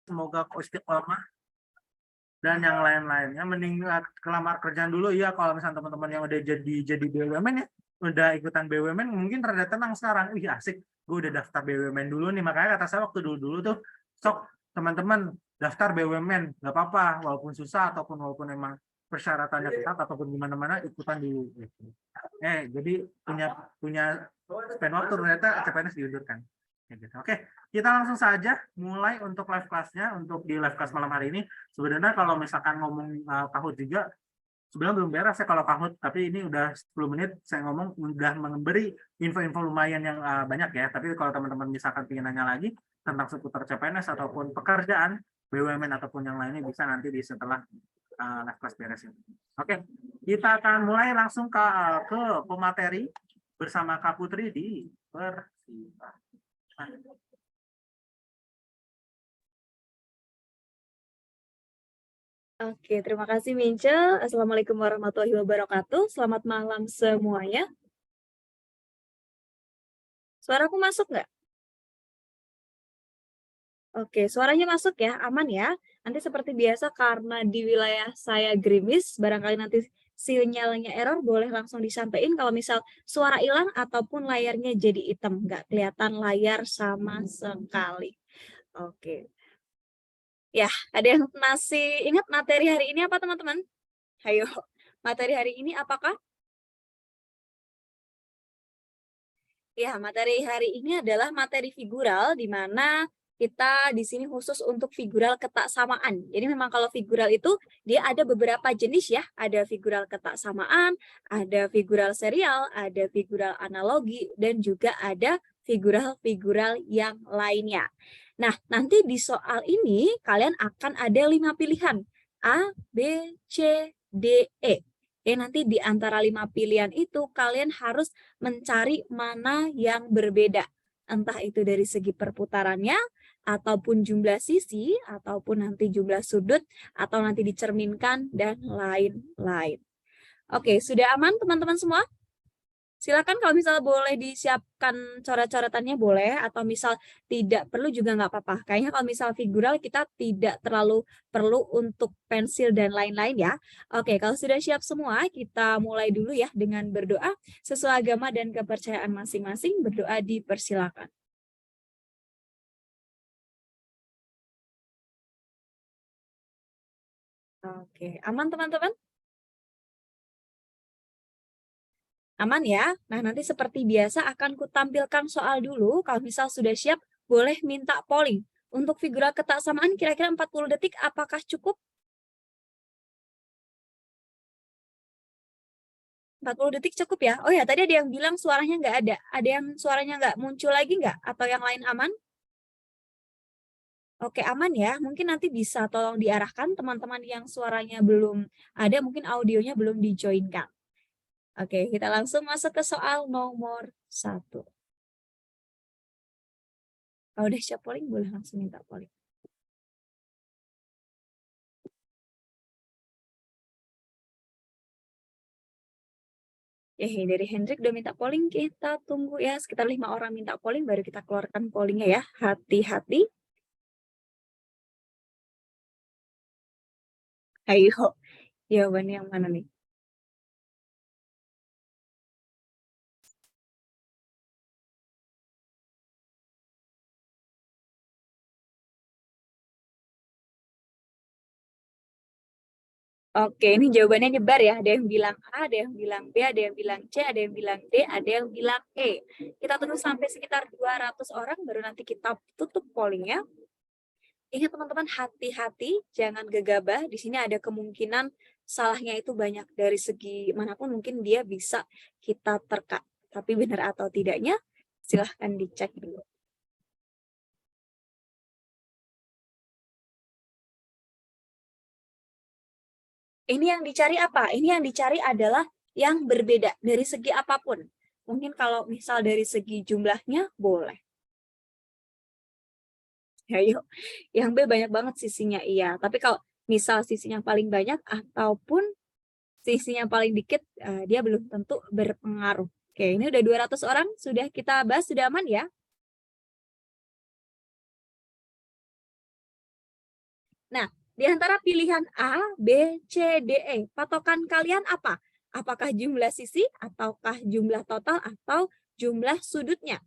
semoga istiqomah dan yang lain-lainnya. Mending kelamar kerjaan dulu ya kalau misalnya teman-teman yang udah jadi BUMN ya, udah ikutan BUMN mungkin rada tenang sekarang. Wih asik, gue udah daftar BUMN dulu nih. Makanya kata saya waktu dulu tuh, sok teman-teman daftar BUMN, nggak apa-apa, walaupun susah ataupun walaupun emang persyaratannya ketat ataupun gimana-mana ikutan dulu. Jadi punya spend waktu ternyata CPNS diundurkan. Gitu. Oke, kita langsung saja mulai untuk live class-nya. Untuk di live class malam hari ini, sebenarnya kalau misalkan ngomong Kahoot juga, sebenarnya belum beres ya kalau Kahoot, tapi ini udah 10 menit saya ngomong, udah memberi info-info lumayan yang banyak ya. Tapi kalau teman-teman misalkan ingin nanya lagi tentang seputar CPNS ataupun pekerjaan, BUMN ataupun yang lainnya bisa nanti di setelah live class beres ini. Oke, kita akan mulai langsung ke pemateri bersama Kak Putri di Persiwa. Oke, terima kasih Mince. Assalamualaikum warahmatullahi wabarakatuh. Selamat malam semuanya. Suaraku masuk nggak? Oke, suaranya masuk ya, aman ya. Nanti seperti biasa karena di wilayah saya gerimis, barangkali nanti sinyalnya error, boleh langsung disampaikan kalau misal suara hilang ataupun layarnya jadi hitam, nggak kelihatan layar sama sekali. Oke. Ya, ada yang masih ingat materi hari ini apa teman-teman? Ayo, materi hari ini apakah? Ya, materi hari ini adalah materi figural, di mana kita di sini khusus untuk figural ketaksamaan. Jadi memang kalau figural itu dia ada beberapa jenis ya, ada figural ketaksamaan, ada figural serial, ada figural analogi, dan juga ada figural-figural yang lainnya. Nah, nanti di soal ini kalian akan ada 5 pilihan, A, B, C, D, E. Nanti di antara 5 pilihan itu kalian harus mencari mana yang berbeda. Entah itu dari segi perputarannya, ataupun jumlah sisi, ataupun nanti jumlah sudut, atau nanti dicerminkan, dan lain-lain. Oke, sudah aman teman-teman semua? Silakan kalau misal boleh disiapkan coret-coretannya boleh, atau misal tidak perlu juga nggak apa-apa. Kayaknya kalau misal figural kita tidak terlalu perlu untuk pensil dan lain-lain ya. Oke, kalau sudah siap semua, kita mulai dulu ya dengan berdoa sesuai agama dan kepercayaan masing-masing. Berdoa dipersilakan. Oke, aman teman-teman? Aman ya? Nah, nanti seperti biasa akan kutampilkan soal dulu. Kalau misal sudah siap, boleh minta polling. Untuk figural ketaksamaan kira-kira 40 detik apakah cukup? 40 detik cukup ya? Oh ya, tadi ada yang bilang suaranya nggak ada. Ada yang suaranya nggak muncul lagi nggak? Atau yang lain aman? Oke, aman ya. Mungkin nanti bisa tolong diarahkan teman-teman yang suaranya belum ada, mungkin audionya belum dijoinkan. Oke, kita langsung masuk ke soal nomor 1. Kalau udah siap polling, boleh langsung minta polling. Dari Hendrik udah minta polling, kita tunggu ya. Sekitar 5 orang minta polling, baru kita keluarkan pollingnya ya. Hati-hati. Ayo, jawabannya yang mana nih? Oke, ini jawabannya nyebar ya. Ada yang bilang A, ada yang bilang B, ada yang bilang C, ada yang bilang D, ada yang bilang E. Kita tunggu sampai sekitar 200 orang, baru nanti kita tutup pollingnya. Ingat teman-teman, hati-hati, jangan gegabah. Di sini ada kemungkinan salahnya itu banyak. Dari segi manapun mungkin dia bisa kita terka. Tapi benar atau tidaknya, silahkan dicek dulu. Ini yang dicari apa? Ini yang dicari adalah yang berbeda dari segi apapun. Mungkin kalau misal dari segi jumlahnya, boleh. Ayo, yang B banyak banget sisinya, iya. Tapi kalau misal sisinya paling banyak ataupun sisinya paling dikit, dia belum tentu berpengaruh. Oke, ini udah 200 orang, sudah kita bahas, sudah aman ya? Nah, di antara pilihan A, B, C, D, E, patokan kalian apa? Apakah jumlah sisi, ataukah jumlah total, atau jumlah sudutnya?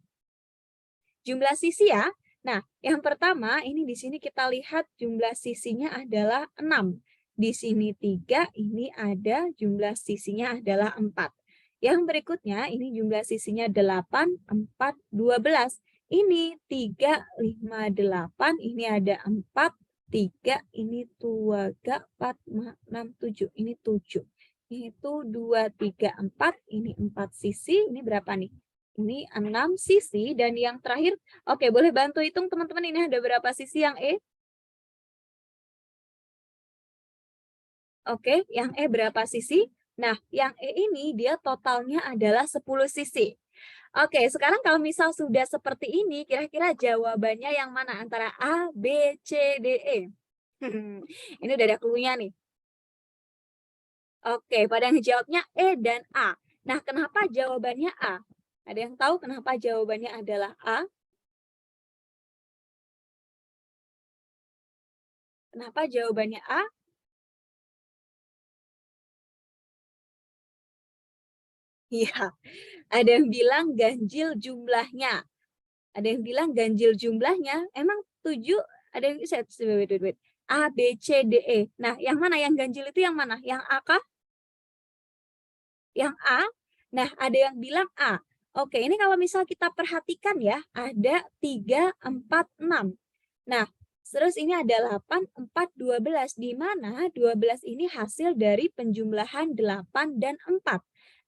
Jumlah sisi ya. Nah, yang pertama ini di sini kita lihat jumlah sisinya adalah 6. Di sini 3, ini ada jumlah sisinya adalah 4. Yang berikutnya ini jumlah sisinya 8, 4, 12. Ini 3, 5, 8, ini ada 4, 3, ini 2, 4, 6, 7, ini 7. Itu 2, 3, 4, ini 4 sisi, ini berapa nih? Ini 6 sisi, dan yang terakhir, oke, boleh bantu hitung teman-teman, ini ada berapa sisi yang E? Oke, yang E berapa sisi? Nah, yang E ini dia totalnya adalah 10 sisi. Oke, sekarang kalau misal sudah seperti ini, kira-kira jawabannya yang mana antara A, B, C, D, E? Ini udah ada clue-nya nih. Oke, pada ngejawabnya E dan A. Nah, kenapa jawabannya A? Ada yang tahu kenapa jawabannya adalah A? Kenapa jawabannya A? Iya, ada yang bilang ganjil jumlahnya. Ada yang bilang ganjil jumlahnya. Emang 7, ada yang wait. A, B, C, D, E. Nah, yang mana? Yang ganjil itu yang mana? Yang A kah? Yang A? Nah, ada yang bilang A. Oke, ini kalau misal kita perhatikan ya, ada 3, 4, 6. Nah, terus ini ada 8, 4, 12. Di mana 12 ini hasil dari penjumlahan 8 dan 4.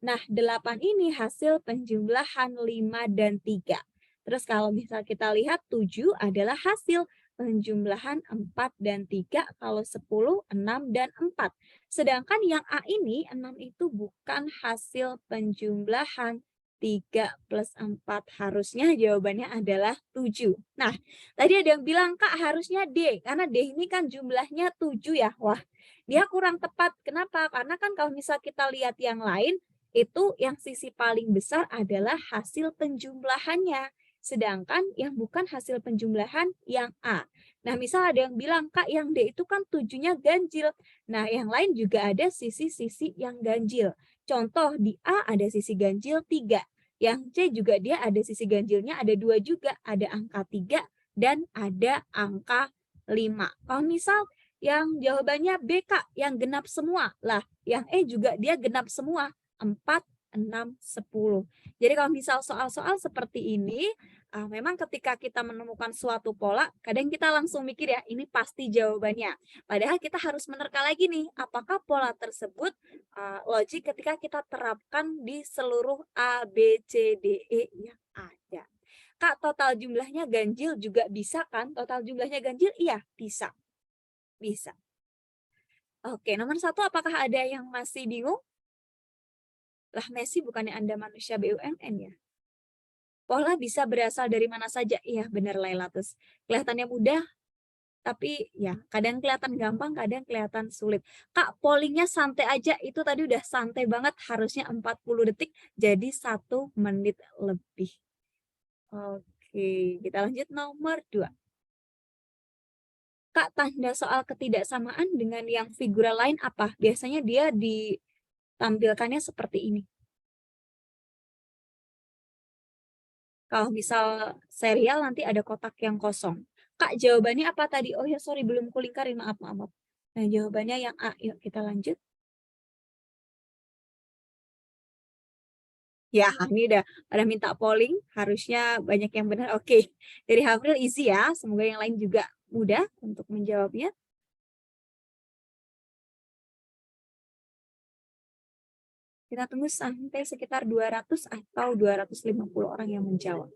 Nah, 8 ini hasil penjumlahan 5 dan 3. Terus kalau misal kita lihat 7 adalah hasil penjumlahan 4 dan 3, kalau 10, 6, dan 4. Sedangkan yang A ini, 6 itu bukan hasil penjumlahan 3 plus 4. Harusnya jawabannya adalah 7. Nah, tadi ada yang bilang, Kak, harusnya D. Karena D ini kan jumlahnya 7 ya. Wah, dia kurang tepat. Kenapa? Karena kan kalau misal kita lihat yang lain, itu yang sisi paling besar adalah hasil penjumlahannya. Sedangkan yang bukan hasil penjumlahan yang A. Nah, misal ada yang bilang, Kak, yang D itu kan 7-nya ganjil. Nah, yang lain juga ada sisi-sisi yang ganjil. Contoh, di A ada sisi ganjil 3. Yang C juga dia ada sisi ganjilnya ada 2 juga. Ada angka 3 dan ada angka 5. Kalau misal yang jawabannya B, Kak, yang genap semua. Lah, yang E juga dia genap semua. 4, 6, 10. Jadi kalau misal soal-soal seperti ini, memang ketika kita menemukan suatu pola, kadang kita langsung mikir ya, ini pasti jawabannya. Padahal kita harus menerka lagi nih, apakah pola tersebut logik ketika kita terapkan di seluruh A, B, C, D, E yang ada. Kak, total jumlahnya ganjil juga bisa kan? Total jumlahnya ganjil? Iya, bisa. Bisa. Oke, nomor 1, apakah ada yang masih bingung? Lah, Messi bukannya Anda manusia BUMN ya? Pola bisa berasal dari mana saja. Iya, benar Lailatus. Kelihatannya mudah, tapi ya kadang kelihatan gampang, kadang kelihatan sulit. Kak, pollingnya santai aja. Itu tadi udah santai banget. Harusnya 40 detik, jadi 1 menit lebih. Oke, kita lanjut nomor 2. Kak, tanda soal ketidaksamaan dengan yang figural lain apa? Biasanya dia ditampilkannya seperti ini. Kalau misal serial nanti ada kotak yang kosong. Kak, jawabannya apa tadi? Oh ya, sorry, belum kulingkarin. Maaf, maaf, maaf. Nah, jawabannya yang A. Yuk, kita lanjut. Ya, ini udah pada minta polling. Harusnya banyak yang benar. Oke, dari Hafril easy ya. Semoga yang lain juga mudah untuk menjawabnya. Kita tunggu sampai sekitar 200 atau 250 orang yang menjawab.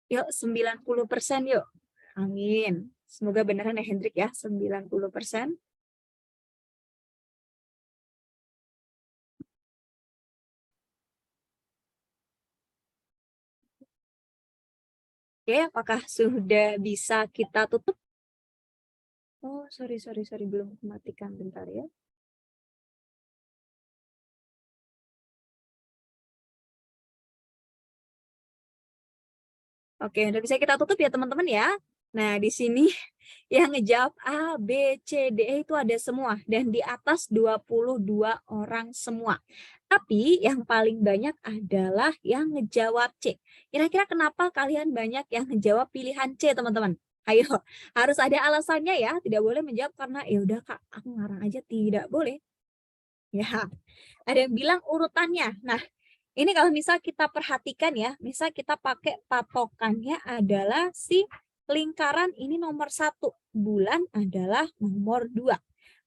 Yuk, 90% yuk. Amin. Semoga beneran ya Hendrik ya, 90%. Oke, apakah sudah bisa kita tutup? Oh, sorry, belum matikan, bentar ya. Oke, udah bisa kita tutup ya teman-teman ya. Nah, di sini yang ngejawab A, B, C, D, E itu ada semua. Dan di atas 22 orang semua. Tapi yang paling banyak adalah yang ngejawab C. Kira-kira kenapa kalian banyak yang ngejawab pilihan C, teman-teman? Ayo, harus ada alasannya ya. Tidak boleh menjawab karena ya udah Kak, aku ngarang aja, tidak boleh. Ya, ada yang bilang urutannya. Nah, ini kalau misal kita perhatikan ya, misal kita pakai patokannya adalah si lingkaran ini nomor 1, bulan adalah nomor 2.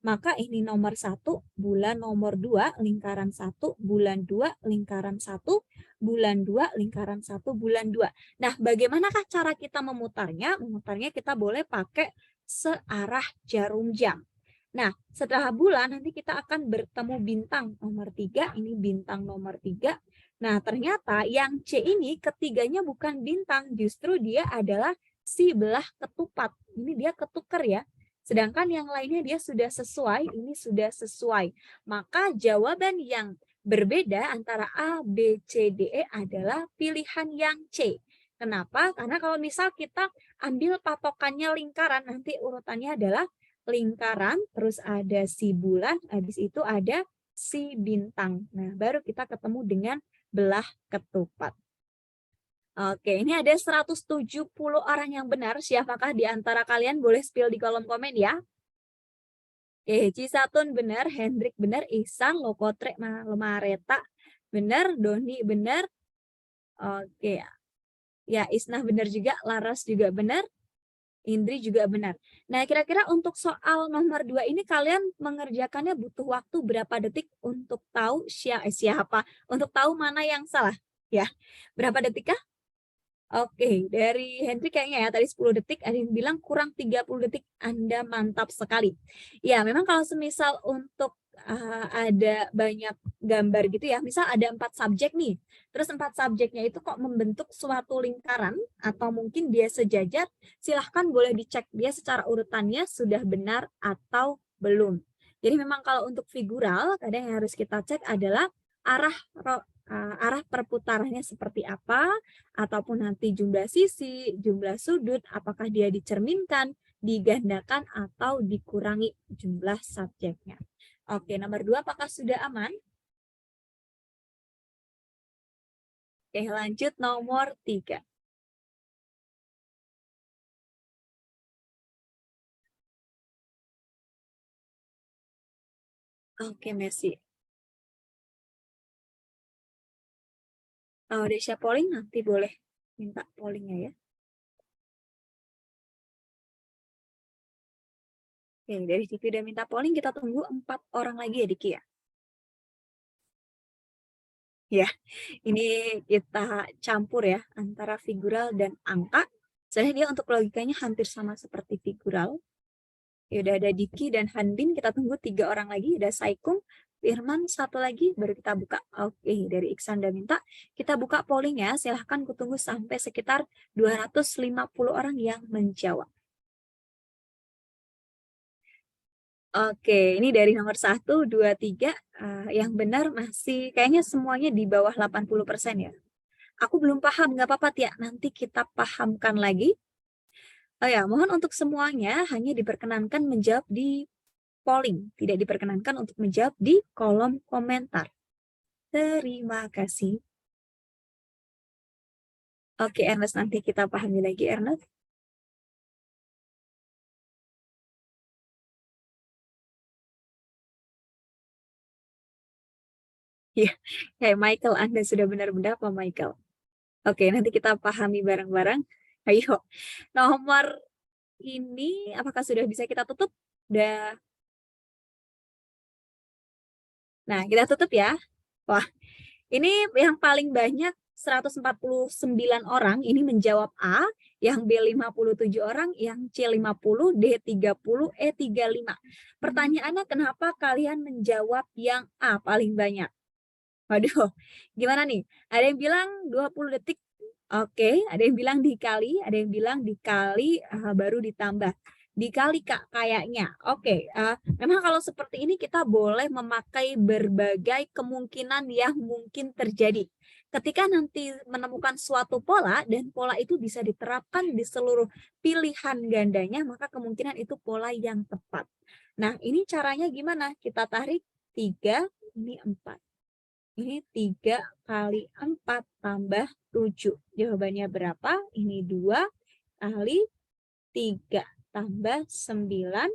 Maka ini nomor 1, bulan nomor 2, lingkaran 1, bulan 2, lingkaran 1, bulan 2, lingkaran 1, bulan 2. Nah, bagaimanakah cara kita memutarnya? Memutarnya kita boleh pakai searah jarum jam. Nah, setelah bulan nanti kita akan bertemu bintang nomor 3, ini bintang nomor 3. Nah, ternyata yang C ini ketiganya bukan bintang, justru dia adalah si belah ketupat. Ini dia ketuker ya. Sedangkan yang lainnya dia sudah sesuai, ini sudah sesuai. Maka jawaban yang berbeda antara A, B, C, D, E adalah pilihan yang C. Kenapa? Karena kalau misal kita ambil patokannya lingkaran, nanti urutannya adalah lingkaran, terus ada si bulan, habis itu ada si bintang. Nah, baru kita ketemu dengan belah ketupat. Oke, ini ada 170 orang yang benar. Siapakah di antara kalian? Boleh spill di kolom komen ya. Oke, Cisatun benar, Hendrik benar, Ihsan, Lokotre, Mareta benar, Doni benar. Oke, ya Isnah benar juga, Laras juga benar. Indri juga benar. Nah, kira-kira untuk soal nomor 2 ini kalian mengerjakannya butuh waktu berapa detik untuk tahu siapa? Untuk tahu mana yang salah? Ya, berapa detik kah? Oke, dari Henry kayaknya ya tadi 10 detik, ada yang bilang kurang 30 detik. Anda mantap sekali. Ya, memang kalau semisal untuk ada banyak gambar gitu ya, misal ada 4 subjek nih, terus 4 subjeknya itu kok membentuk suatu lingkaran atau mungkin dia sejajar, silahkan boleh dicek dia secara urutannya sudah benar atau belum. Jadi memang kalau untuk figural, kadang yang harus kita cek adalah arah arah perputarannya seperti apa, ataupun nanti jumlah sisi, jumlah sudut, apakah dia dicerminkan, digandakan, atau dikurangi jumlah subjeknya. Oke, nomor 2 apakah sudah aman? Oke, lanjut nomor 3. Oke, Messi. Kalau Desya polling nanti boleh minta pollingnya ya. Oke, dari Diki udah minta polling, kita tunggu 4 orang lagi ya Diki ya. Ya, ini kita campur ya antara figural dan angka. Soalnya dia untuk logikanya hampir sama seperti figural. Ya udah ada Diki dan Hanbin, kita tunggu 3 orang lagi, ada Saikung, Firman, satu lagi, baru kita buka. Oke, dari Iksan dan minta, kita buka polling ya, silahkan kutunggu sampai sekitar 250 orang yang menjawab. Oke, ini dari nomor 1, 2, 3, yang benar masih kayaknya semuanya di bawah 80% ya. Aku belum paham, nggak apa-apa Tia, nanti kita pahamkan lagi. Oh ya, mohon untuk semuanya hanya diperkenankan menjawab di polling, tidak diperkenankan untuk menjawab di kolom komentar. Terima kasih. Oke, Ernest, nanti kita pahami lagi, Ernest. Ya, kayak Michael, Anda sudah benar-benar apa Michael? Oke, nanti kita pahami bareng-bareng. Ayo, nomor ini apakah sudah bisa kita tutup? Udah. Nah, kita tutup ya. Wah, ini yang paling banyak 149 orang ini menjawab A, yang B 57 orang, yang C 50, D 30, E 35. Pertanyaannya kenapa kalian menjawab yang A paling banyak? Waduh, gimana nih? Ada yang bilang 20 detik. Oke, ada yang bilang dikali, ada yang bilang dikali baru ditambah. Dikali Kak kayaknya. Oke, memang kalau seperti ini kita boleh memakai berbagai kemungkinan yang mungkin terjadi. Ketika nanti menemukan suatu pola dan pola itu bisa diterapkan di seluruh pilihan gandanya, maka kemungkinan itu pola yang tepat. Nah, ini caranya gimana? Kita tarik 3, ini 4. Ini 3 kali 4 tambah 7. Jawabannya berapa? Ini 2 kali 3 tambah 9.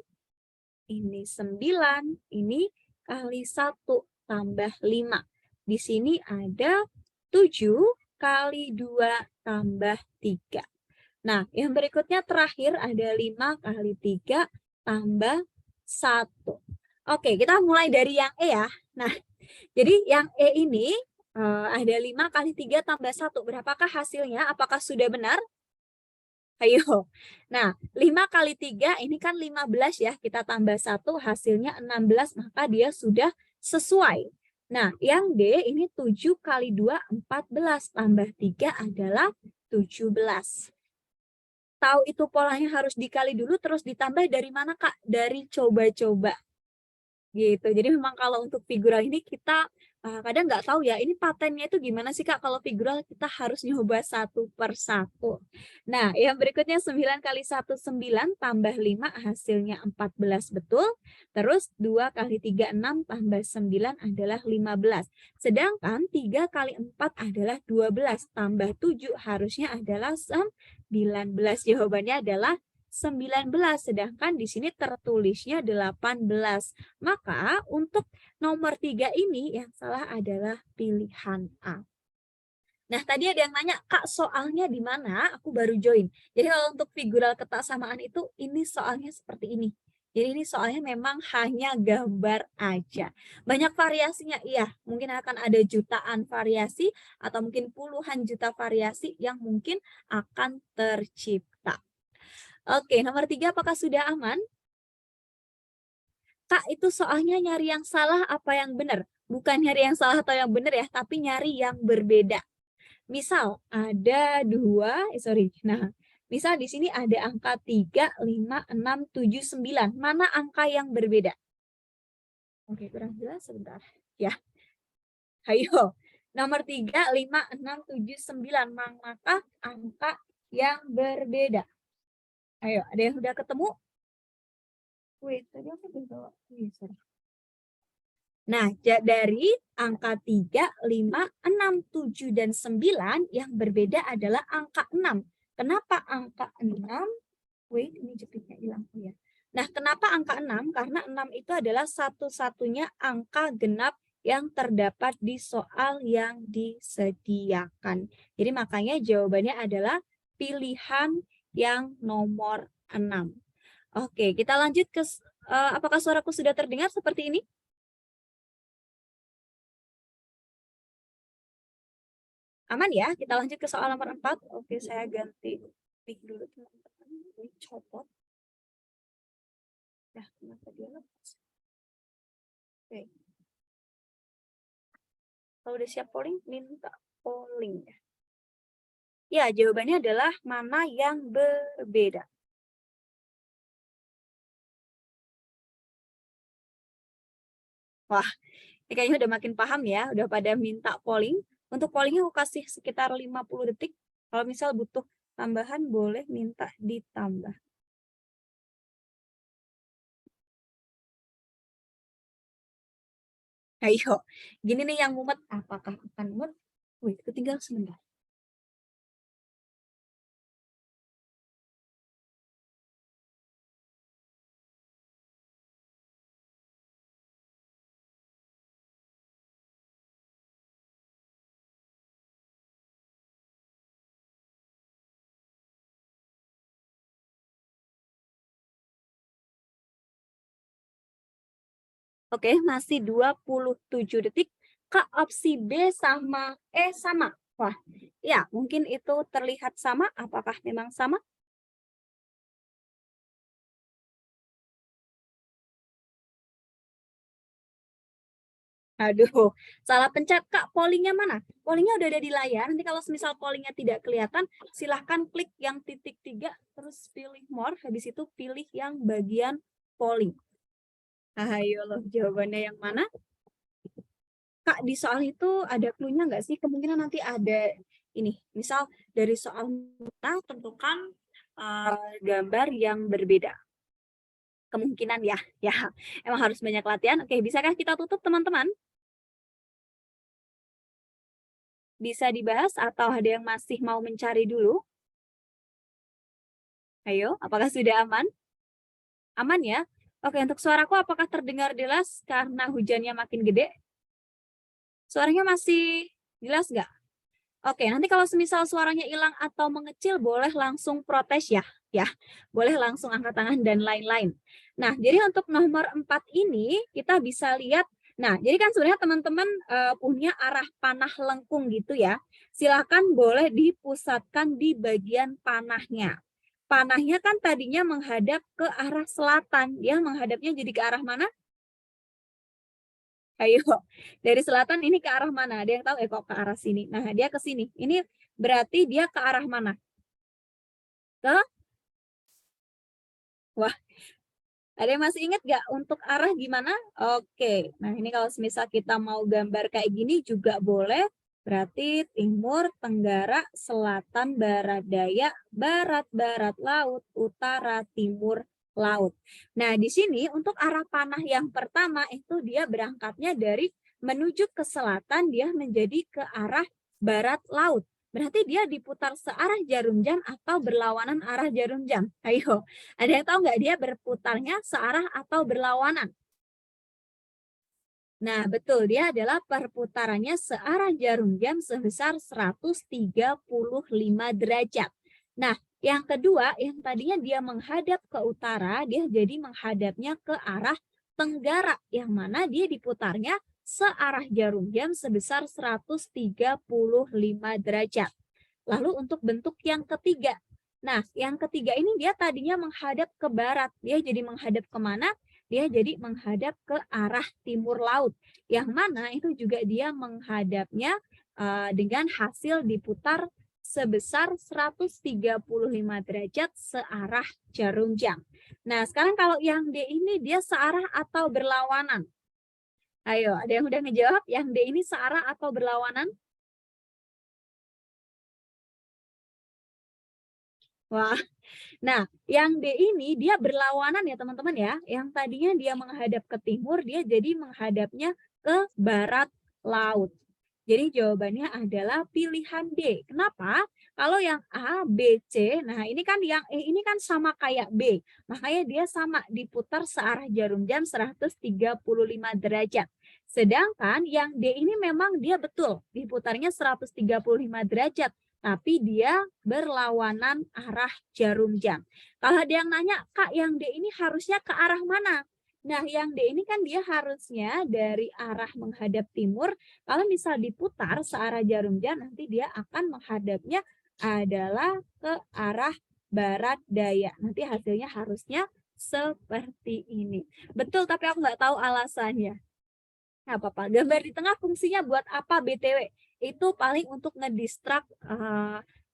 Ini 9. Ini kali 1 tambah 5. Di sini ada 7 kali 2 tambah 3. Nah, yang berikutnya terakhir ada 5 kali 3 tambah 1. Oke, kita mulai dari yang E ya. Nah, jadi yang E ini ada 5 kali 3 tambah 1. Berapakah hasilnya? Apakah sudah benar? Ayo. Nah, 5 kali 3 ini kan 15 ya. Kita tambah 1 hasilnya 16, maka dia sudah sesuai. Nah, yang D ini 7 kali 2, 14. Tambah 3 adalah 17. Tahu itu polanya harus dikali dulu terus ditambah dari mana, Kak? Dari coba-coba. Gitu. Jadi memang kalau untuk figural ini kita kadang nggak tahu ya, ini patennya itu gimana sih Kak kalau figural kita harus nyoba satu per satu. Nah, yang berikutnya 9 kali 1 9 tambah 5 hasilnya 14 betul. Terus 2 kali 3 6 tambah 9 adalah 15. Sedangkan 3 kali 4 adalah 12 tambah 7 harusnya adalah 19. Jawabannya adalah 19, sedangkan di sini tertulisnya 18. Maka untuk nomor 3 ini yang salah adalah pilihan A. Nah, tadi ada yang nanya, Kak, soalnya di mana? Aku baru join. Jadi kalau untuk figural ketaksamaan itu, ini soalnya seperti ini. Jadi ini soalnya memang hanya gambar aja. Banyak variasinya, iya. Mungkin akan ada jutaan variasi atau mungkin puluhan juta variasi yang mungkin akan tercipta. Oke, nomor 3 apakah sudah aman? Kak, itu soalnya nyari yang salah apa yang benar? Bukan nyari yang salah atau yang benar ya, tapi nyari yang berbeda. Misal, ada 2, Nah, misal di sini ada angka 3, 5, 6, 7, 9. Mana angka yang berbeda? Oke, kurang jelas sebentar. Ya, ayo. Nomor 3, 5, 6, 7, 9. Manakah angka yang berbeda? Ayo, ada yang udah ketemu? Wait, tadi aku udah bawa. Sorry. Nah, dari angka 3, 5, 6, 7, dan 9 yang berbeda adalah angka 6. Kenapa angka 6? Wait, ini jepitnya hilang. Oh, ya. Nah, kenapa angka 6? Karena 6 itu adalah satu-satunya angka genap yang terdapat di soal yang disediakan. Jadi makanya jawabannya adalah pilihan yang nomor 6. Oke, kita lanjut ke apakah suaraku sudah terdengar seperti ini? Aman ya? Kita lanjut ke soal nomor 4. Oke, saya ganti mic dulu teman-teman. Ini copot. Ya, kenapa dia lepas? Oke. Kalau udah siap polling, minta polling ya. Ya, jawabannya adalah mana yang berbeda. Wah, ini kayaknya udah makin paham ya, udah pada minta polling. Untuk pollingnya aku kasih sekitar 50 detik. Kalau misal butuh tambahan, boleh minta ditambah. Ayo, gini nih yang mumet. Apakah akan mumet? Wih, ketinggalan sebentar. Oke, masih 27 detik. Kak, opsi B sama E sama. Wah, ya mungkin itu terlihat sama. Apakah memang sama? Aduh, salah pencet Kak. Pollingnya mana? Pollingnya udah ada di layar. Nanti kalau misal pollingnya tidak kelihatan, silahkan klik yang titik 3, terus pilih more. Habis itu pilih yang bagian polling. Ayo loh, jawabannya yang mana? Kak, di soal itu ada clue-nya nggak sih? Kemungkinan nanti ada ini, misal dari soal kita tentukan gambar yang berbeda. Kemungkinan ya, ya emang harus banyak latihan. Oke, bisakah kita tutup teman-teman? Bisa dibahas atau ada yang masih mau mencari dulu? Ayo, apakah sudah aman? Aman ya? Oke, untuk suaraku apakah terdengar jelas karena hujannya makin gede? Suaranya masih jelas nggak? Oke, nanti kalau semisal suaranya hilang atau mengecil, boleh langsung protes ya. Ya, boleh langsung angkat tangan dan lain-lain. Nah, jadi untuk nomor 4 ini, kita bisa lihat, nah, jadi kan sebenarnya teman-teman punya arah panah lengkung gitu ya. Silakan boleh dipusatkan di bagian panahnya. Panahnya kan tadinya menghadap ke arah selatan. Dia menghadapnya jadi ke arah mana? Ayo, dari selatan ini ke arah mana? Ada yang tahu kok ke arah sini? Nah, dia ke sini. Ini berarti dia ke arah mana? Ke? Wah, ada yang masih ingat nggak untuk arah gimana? Oke, nah ini kalau misal kita mau gambar kayak gini juga boleh. Berarti timur, tenggara, selatan, barat, daya, barat, barat, laut, utara, timur, laut. Nah, di sini untuk arah panah yang pertama itu dia berangkatnya dari menuju ke selatan, dia menjadi ke arah barat laut. Berarti dia diputar searah jarum jam atau berlawanan arah jarum jam. Ayo, ada yang tahu nggak dia berputarnya searah atau berlawanan? Nah, betul. Dia adalah perputarannya searah jarum jam sebesar 135 derajat. Nah, yang kedua, yang tadinya dia menghadap ke utara, dia jadi menghadapnya ke arah tenggara, yang mana dia diputarnya searah jarum jam sebesar 135 derajat. Lalu untuk bentuk yang ketiga. Nah, yang ketiga ini dia tadinya menghadap ke barat. Dia jadi menghadap kemana? Dia jadi menghadap ke arah timur laut. Yang mana itu juga dia menghadapnya dengan hasil diputar sebesar 135 derajat searah jarum jam. Nah, sekarang kalau yang D ini dia searah atau berlawanan? Ayo, ada yang udah ngejawab? Yang D ini searah atau berlawanan? Wah, nah, yang D ini dia berlawanan ya teman-teman ya. Yang tadinya dia menghadap ke timur, dia jadi menghadapnya ke barat laut. Jadi jawabannya adalah pilihan D. Kenapa? Kalau yang A, B, C, nah ini kan yang E ini kan sama kayak B. Makanya dia sama diputar searah jarum jam 135 derajat. Sedangkan yang D ini memang dia betul diputarnya 135 derajat tapi dia berlawanan arah jarum jam. Kalau ada yang nanya, Kak, yang D ini harusnya ke arah mana? Nah, yang D ini kan dia harusnya dari arah menghadap timur. Kalau misal diputar searah jarum jam, nanti dia akan menghadapnya adalah ke arah barat daya. Nanti hasilnya harusnya seperti ini. Betul, tapi aku nggak tahu alasannya. Nggak apa-apa. Gambar di tengah fungsinya buat apa BTW? Itu paling untuk ngedistrak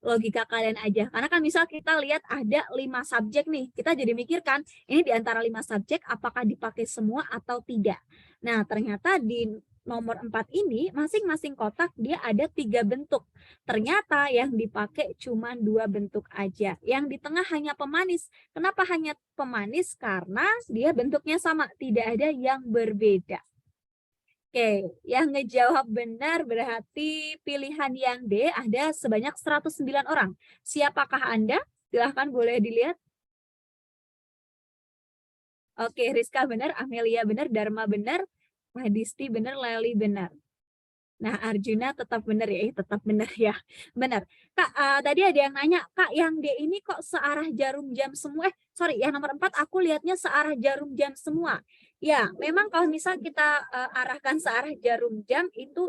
logika kalian aja. Karena kan misal kita lihat ada 5 subjek nih. Kita jadi mikir kan, ini di antara 5 subjek apakah dipakai semua atau tidak. Nah, ternyata di nomor 4 ini masing-masing kotak dia ada 3 bentuk. Ternyata yang dipakai cuma 2 bentuk aja. Yang di tengah hanya pemanis. Kenapa hanya pemanis? Karena dia bentuknya sama, tidak ada yang berbeda. Oke, yang ngejawab benar berarti pilihan yang D ada sebanyak 109 orang. Siapakah Anda? Silahkan boleh dilihat. Oke, Rizka benar, Amelia benar, Dharma benar, Hadisti benar, Leli benar. Nah, Arjuna tetap benar ya, tetap benar ya. Benar. Kak, tadi ada yang nanya, Kak, yang D ini kok searah jarum jam semua? Sorry, yang nomor 4 aku lihatnya searah jarum jam semua. Ya, memang kalau misal kita arahkan searah jarum jam itu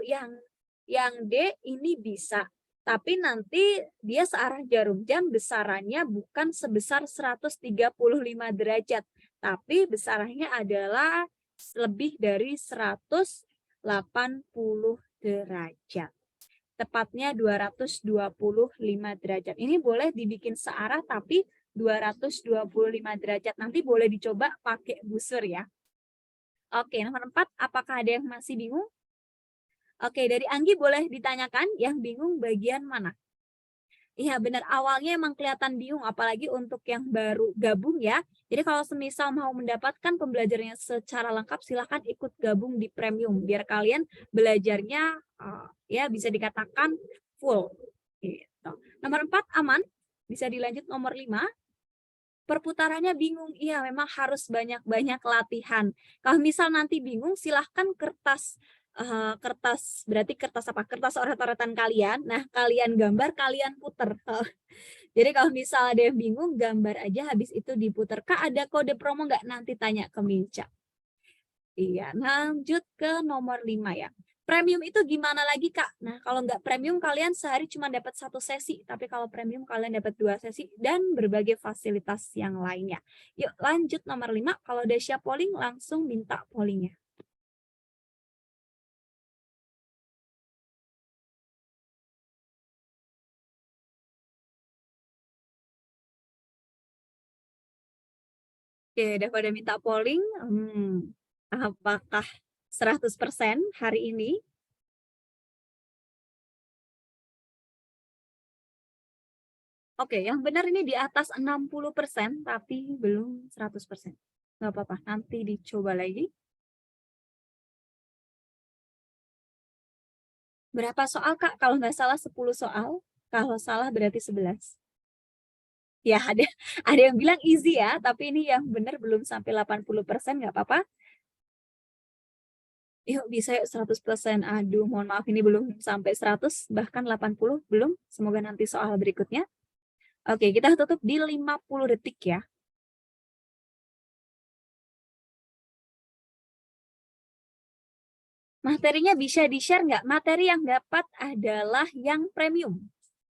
yang D ini bisa. Tapi nanti dia searah jarum jam besarannya bukan sebesar 135 derajat. Tapi besarannya adalah lebih dari 180 derajat. Tepatnya 225 derajat. Ini boleh dibikin searah tapi 225 derajat. Nanti boleh dicoba pakai busur ya. Oke, nomor 4, apakah ada yang masih bingung? Oke, dari Anggi boleh ditanyakan yang bingung bagian mana? Iya benar, awalnya emang kelihatan bingung, apalagi untuk yang baru gabung ya. Jadi kalau semisal mau mendapatkan pembelajarannya secara lengkap, silahkan ikut gabung di premium, biar kalian belajarnya ya bisa dikatakan full. Gitu. Nomor 4 aman, bisa dilanjut nomor 5. Perputarannya bingung, iya memang harus banyak-banyak latihan. Kalau misal nanti bingung, silahkan kertas berarti kertas apa? Kertas coret-coretan kalian. Nah, kalian gambar, kalian puter. Jadi kalau misal ada yang bingung, gambar aja habis itu diputer. Kak, ada kode promo nggak? Nanti tanya ke Minca. Iya, lanjut ke nomor 5 ya. Premium itu gimana lagi, Kak? Nah, kalau nggak premium kalian sehari cuma dapat 1 sesi, tapi kalau premium kalian dapat 2 sesi dan berbagai fasilitas yang lainnya. Yuk, lanjut nomor 5. Kalau udah siap polling, langsung minta pollingnya. Oke, udah pada minta polling. Apakah 100% hari ini? Oke, yang benar ini di atas 60%, tapi belum 100%. Nggak apa-apa, nanti dicoba lagi. Berapa soal, Kak? Kalau nggak salah 10 soal. Kalau salah berarti 11. Ya, ada yang bilang easy ya, tapi ini yang benar belum sampai 80%, nggak apa-apa. Yuk, bisa yuk 100%. Aduh, mohon maaf ini belum sampai 100, bahkan 80 belum. Semoga nanti soal berikutnya. Oke, kita tutup di 50 detik ya. Materinya bisa di-share nggak? Materi yang dapat adalah yang premium.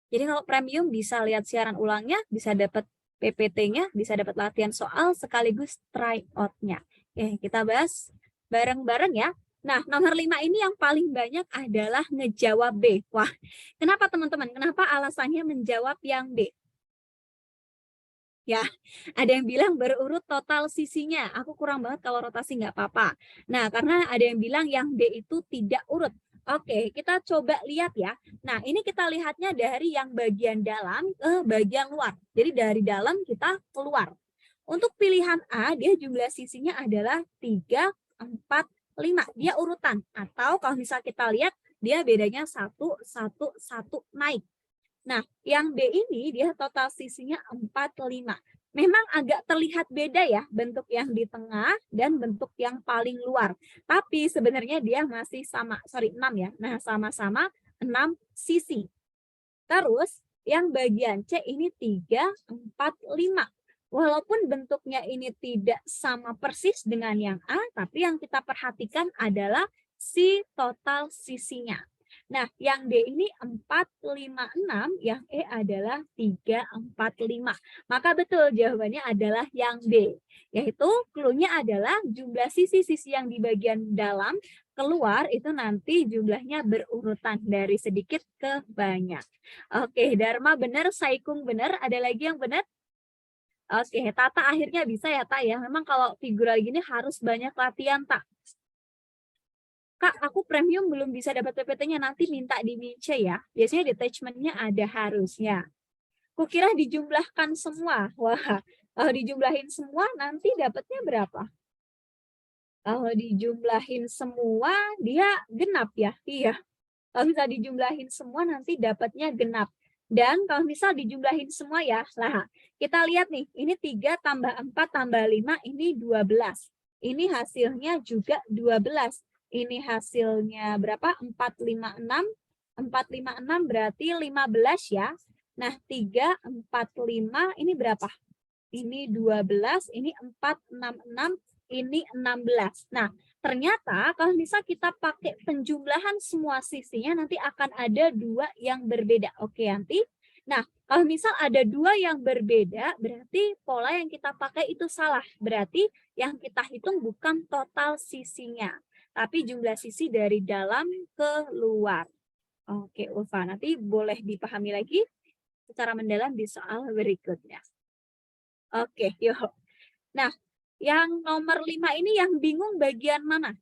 Jadi kalau premium bisa lihat siaran ulangnya, bisa dapat PPT-nya, bisa dapat latihan soal sekaligus tryout-nya. Oke, kita bahas bareng-bareng ya. Nah, nomor 5 ini yang paling banyak adalah ngejawab B. Wah, kenapa teman-teman? Kenapa alasannya menjawab yang B? Ya, ada yang bilang berurut total sisinya. Aku kurang banget kalau rotasi nggak apa-apa. Nah, karena ada yang bilang yang B itu tidak urut. Oke, kita coba lihat ya. Nah, ini kita lihatnya dari yang bagian dalam ke bagian luar. Jadi dari dalam kita keluar. Untuk pilihan A, dia jumlah sisinya adalah 3, 4, 5. Dia urutan. Atau kalau misal kita lihat, dia bedanya 1, 1, 1 naik. Nah, yang B ini dia total sisinya 45. Memang agak terlihat beda ya bentuk yang di tengah dan bentuk yang paling luar. Tapi sebenarnya dia masih sama, sorry 6 ya. Nah, sama-sama 6 sisi. Terus yang bagian C ini 3, 4, 5. Walaupun bentuknya ini tidak sama persis dengan yang A, tapi yang kita perhatikan adalah si total sisinya. Nah, yang D ini 4, 5, 6, yang E adalah 3, 4, 5. Maka betul jawabannya adalah yang B. Yaitu clue-nya adalah jumlah sisi-sisi yang di bagian dalam keluar itu nanti jumlahnya berurutan dari sedikit ke banyak. Oke, Dharma benar, Saikung benar, ada lagi yang benar? Oke, Tata akhirnya bisa ya, Tak ya. Memang kalau figural gini harus banyak latihan, Tak. Kak, aku premium belum bisa dapat PPT-nya, nanti minta di Mince ya. Biasanya detachment-nya ada harusnya. Kukira dijumlahkan semua. Wah, kalau dijumlahin semua nanti dapatnya berapa? Kalau dijumlahin semua dia genap ya. Iya. Kalau misal dijumlahin semua nanti dapatnya genap. Dan kalau misal dijumlahin semua ya, nah kita lihat nih, ini 3 tambah 4 tambah 5, ini 12. Ini hasilnya juga 12. Ini hasilnya berapa? 456. 456 berarti 15 ya. Nah, 3, 4, 5, ini berapa? Ini 12, ini 4, 6, 6, ini 16. Nah, ternyata kalau misal kita pakai penjumlahan semua sisinya nanti akan ada 2 yang berbeda. Oke, Yanti. Nah, kalau misal ada 2 yang berbeda, berarti pola yang kita pakai itu salah. Berarti yang kita hitung bukan total sisinya, tapi jumlah sisi dari dalam ke luar. Oke, Ulfa. Nanti boleh dipahami lagi secara mendalam di soal berikutnya. Oke, yuk. Nah, yang nomor 5 ini yang bingung bagian mana?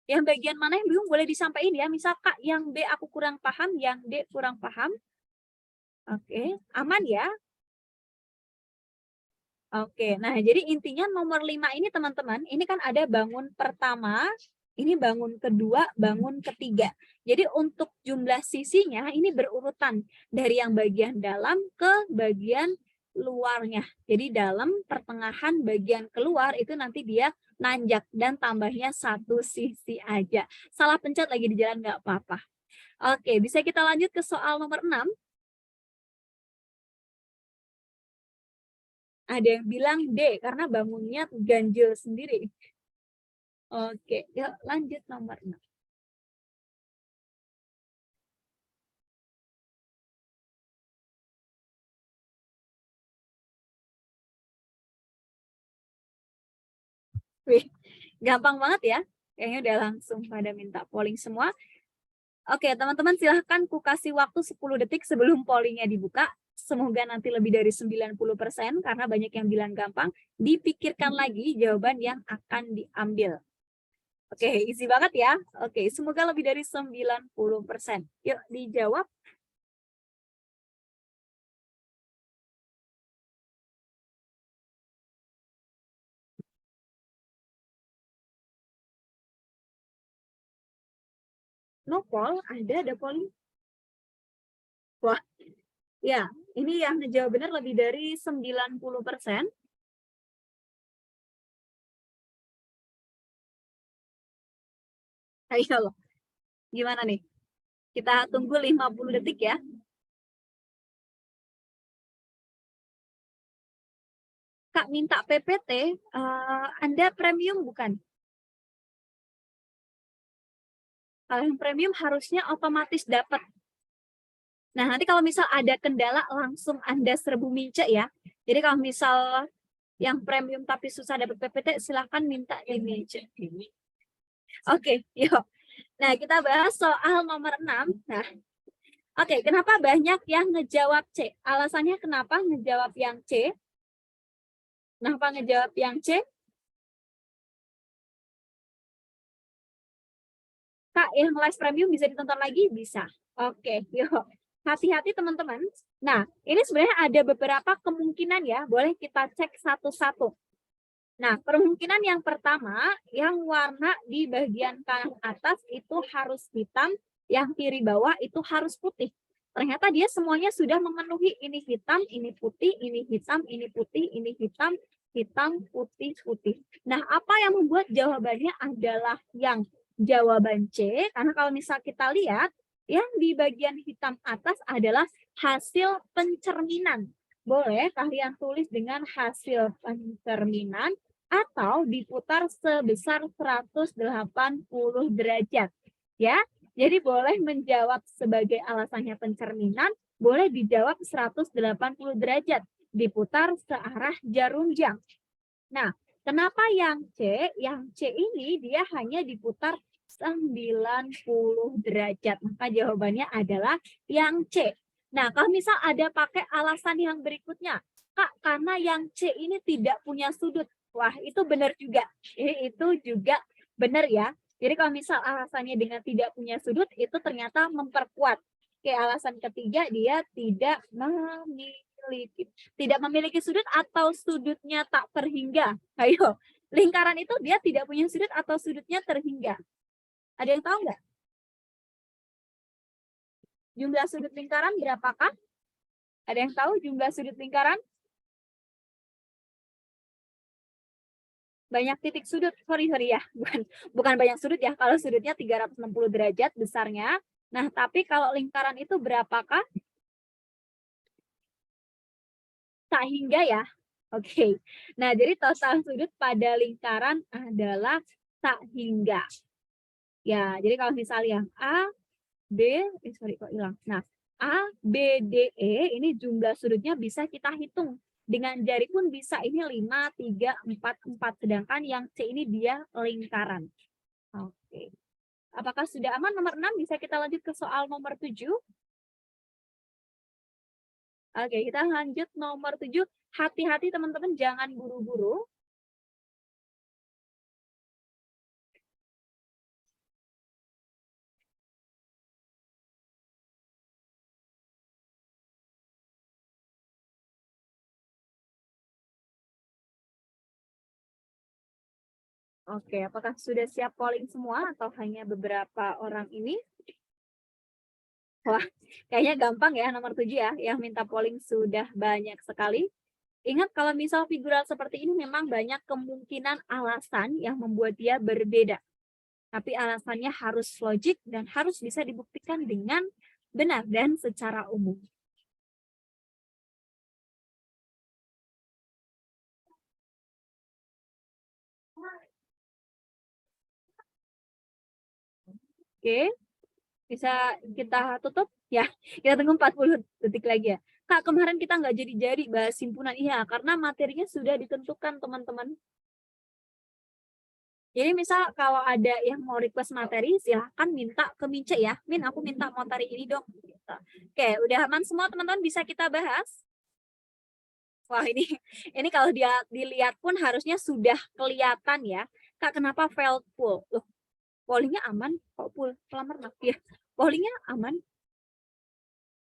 Yang bagian mana yang bingung boleh disampaikan ya. Misal Kak, yang B aku kurang paham, yang D kurang paham. Oke, aman ya? Oke, nah jadi intinya nomor 5 ini teman-teman, ini kan ada bangun pertama, ini bangun kedua, bangun ketiga. Jadi untuk jumlah sisinya ini berurutan dari yang bagian dalam ke bagian luarnya. Jadi dalam pertengahan bagian keluar itu nanti dia nanjak dan tambahnya 1 sisi aja. Salah pencet lagi di jalan nggak apa-apa. Oke, bisa kita lanjut ke soal nomor 6. Ada yang bilang D karena bangunnya ganjil sendiri. Oke, yuk lanjut nomor 6. Wih, gampang banget ya. Kayaknya udah langsung pada minta polling semua. Oke, teman-teman silahkan ku kasih waktu 10 detik sebelum pollingnya dibuka. Semoga nanti lebih dari 90% karena banyak yang bilang gampang. Dipikirkan lagi jawaban yang akan diambil. Oke, easy banget ya. Oke, semoga lebih dari 90%. Yuk dijawab. No poll, ada polling. Wah, ya, ini yang ngejawab benar lebih dari 90%. Ayo loh. Gimana nih? Kita tunggu 50 detik ya. Kak minta PPT, Anda premium bukan? Kalau yang premium harusnya otomatis dapat. Nah, nanti kalau misal ada kendala langsung Anda serbu mince ya. Jadi kalau misal yang premium tapi susah dapat PPT, silahkan minta di mince. Oke, yuk. Nah, kita bahas soal nomor 6. Nah, oke, kenapa banyak yang ngejawab C? Alasannya kenapa ngejawab yang C? Kenapa ngejawab yang C? Kak, yang live premium bisa ditonton lagi? Bisa. Oke, yuk. Hati-hati teman-teman. Nah, ini sebenarnya ada beberapa kemungkinan ya. Boleh kita cek satu-satu. Nah, kemungkinan yang pertama, yang warna di bagian kanan atas itu harus hitam, yang kiri bawah itu harus putih. Ternyata dia semuanya sudah memenuhi ini hitam, ini putih, ini hitam, ini putih, ini hitam, hitam, putih, putih. Nah, apa yang membuat jawabannya adalah yang jawaban C? Karena kalau misal kita lihat, yang di bagian hitam atas adalah hasil pencerminan. Boleh kalian tulis dengan hasil pencerminan atau diputar sebesar 180 derajat. Ya, jadi boleh menjawab sebagai alasannya pencerminan, boleh dijawab 180 derajat, diputar searah jarum jam. Nah, kenapa yang C? Yang C ini dia hanya diputar 90 derajat. Maka jawabannya adalah yang C. Nah, kalau misal ada pakai alasan yang berikutnya, Kak, karena yang C ini tidak punya sudut. Wah, itu benar juga. Itu juga benar ya. Jadi kalau misal alasannya dengan tidak punya sudut, itu ternyata memperkuat. Oke, alasan ketiga dia tidak memiliki sudut atau sudutnya tak terhingga. Ayo, lingkaran itu dia tidak punya sudut atau sudutnya terhingga. Ada yang tahu nggak? Jumlah sudut lingkaran berapakah? Ada yang tahu jumlah sudut lingkaran? Banyak titik sudut, sorry ya, bukan banyak sudut ya, kalau sudutnya 360 derajat besarnya. Nah, tapi kalau lingkaran itu berapakah? Tak hingga ya. Oke. Nah, jadi total sudut pada lingkaran adalah tak hingga. Ya, jadi kalau misalnya A, B, sorry kok hilang. Nah, A, B, D, E, ini jumlah sudutnya bisa kita hitung. Dengan jari pun bisa, ini 5, 3, 4, 4. Sedangkan yang C ini dia lingkaran. Oke. Apakah sudah aman nomor 6? Bisa kita lanjut ke soal nomor 7. Oke, kita lanjut nomor 7. Hati-hati teman-teman, jangan buru-buru. Oke, apakah sudah siap polling semua atau hanya beberapa orang ini? Wah, kayaknya gampang ya nomor 7 ya, yang minta polling sudah banyak sekali. Ingat kalau misal figural seperti ini memang banyak kemungkinan alasan yang membuat dia berbeda. Tapi alasannya harus logik dan harus bisa dibuktikan dengan benar dan secara umum. Oke, bisa kita tutup? Ya, kita tunggu 40 detik lagi ya. Kak, kemarin kita nggak jadi-jadi bahas himpunan. Iya, karena materinya sudah ditentukan, teman-teman. Jadi misal kalau ada yang mau request materi, silahkan minta ke Mince ya. Min, aku minta materi ini dong. Gitu. Oke, udah aman semua teman-teman, bisa kita bahas? Wah, ini kalau dia dilihat pun harusnya sudah kelihatan ya. Kak, kenapa failed poll? Loh, pollingnya aman kok poll pelamar ya. Pollingnya aman.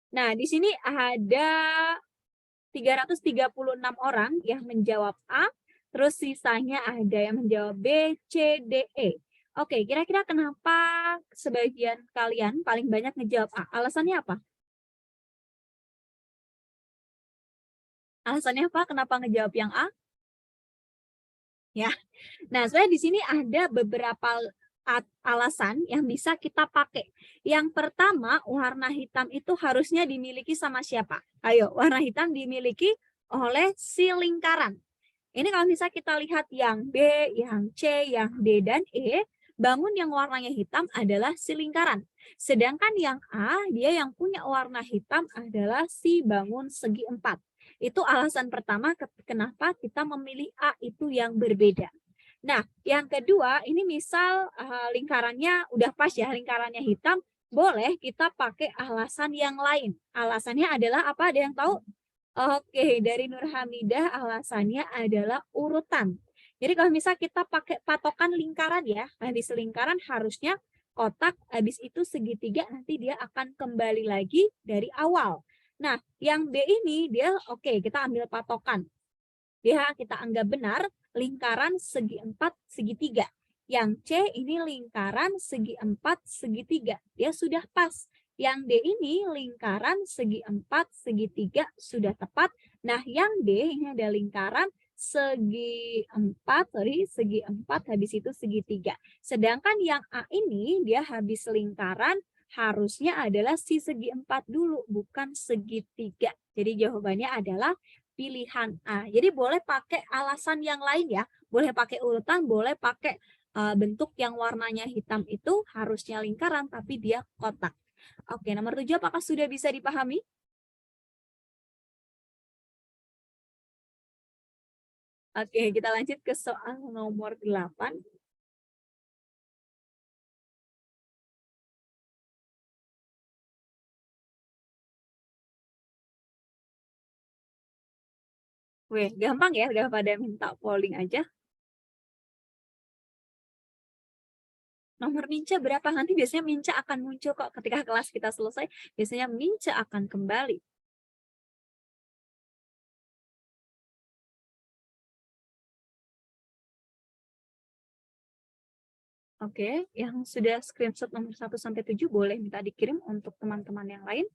Nah, di sini ada 336 orang yang menjawab A, terus sisanya ada yang menjawab B, C, D, E. Oke, kira-kira kenapa sebagian kalian paling banyak ngejawab A? Alasannya apa? Alasannya apa? Kenapa ngejawab yang A? Ya. Nah, sebenarnya di sini ada beberapa alasan yang bisa kita pakai. Yang pertama, warna hitam itu harusnya dimiliki sama siapa? Ayo, warna hitam dimiliki oleh si lingkaran. Ini kalau misalnya kita lihat yang B, yang C, yang D, dan E, bangun yang warnanya hitam adalah si lingkaran. Sedangkan yang A, dia yang punya warna hitam adalah si bangun segi 4. Itu alasan pertama kenapa kita memilih A itu yang berbeda. Nah, yang kedua, ini misal lingkarannya udah pas ya, lingkarannya hitam, boleh kita pakai alasan yang lain. Alasannya adalah apa? Ada yang tahu? Oke, dari Nur Hamidah alasannya adalah urutan. Jadi kalau misal kita pakai patokan lingkaran ya, habis lingkaran harusnya kotak, habis itu segitiga, nanti dia akan kembali lagi dari awal. Nah, yang B ini dia oke, kita ambil patokan. Dia kita anggap benar lingkaran segi 4 segitiga. Yang C ini lingkaran segi 4 segitiga. Dia sudah pas. Yang D ini lingkaran segi 4 segitiga sudah tepat. Nah, yang D ini ada lingkaran segi 4, segi 4 habis itu segitiga. Sedangkan yang A ini dia habis lingkaran harusnya adalah si segi 4 dulu, bukan segitiga. Jadi jawabannya adalah pilihan A. Jadi boleh pakai alasan yang lain ya. Boleh pakai urutan, boleh pakai bentuk yang warnanya hitam itu harusnya lingkaran tapi dia kotak. Oke, nomor 7 apakah sudah bisa dipahami? Oke, kita lanjut ke soal nomor 8. Weh, gampang ya, udah pada minta polling aja. Nomor Minca berapa? Nanti biasanya Minca akan muncul kok ketika kelas kita selesai. Biasanya Minca akan kembali. Oke, yang sudah screenshot nomor 1 sampai 7 boleh minta dikirim untuk teman-teman yang lain.